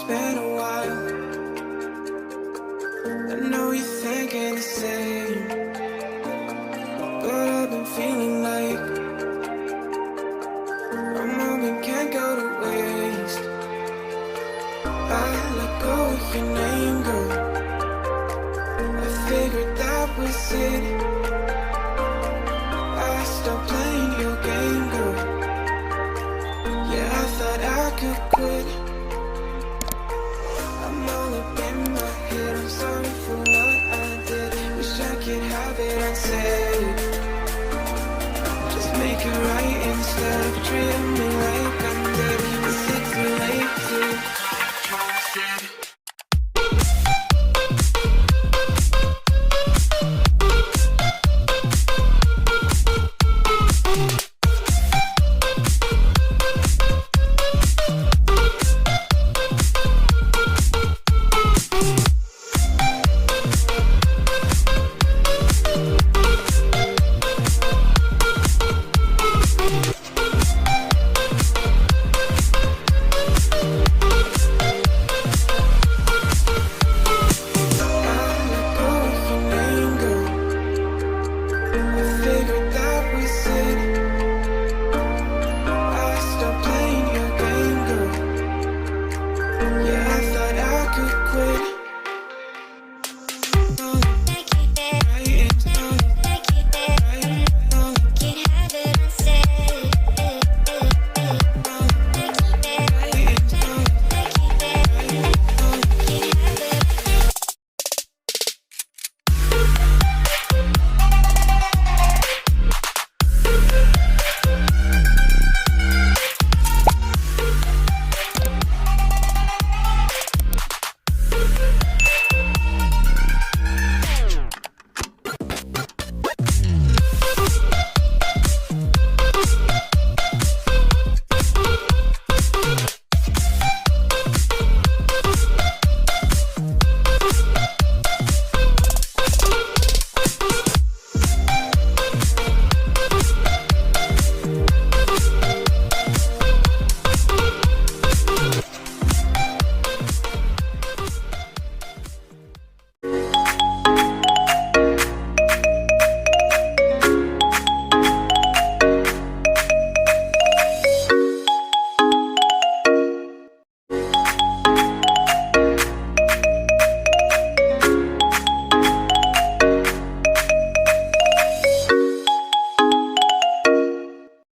been a while. I know you're thinking the same, but I've been feeling like a moment can't go to waste. I let go of your name, girl. I figured that was it. I stopped playing your game, girl. Yeah, I thought I could quit.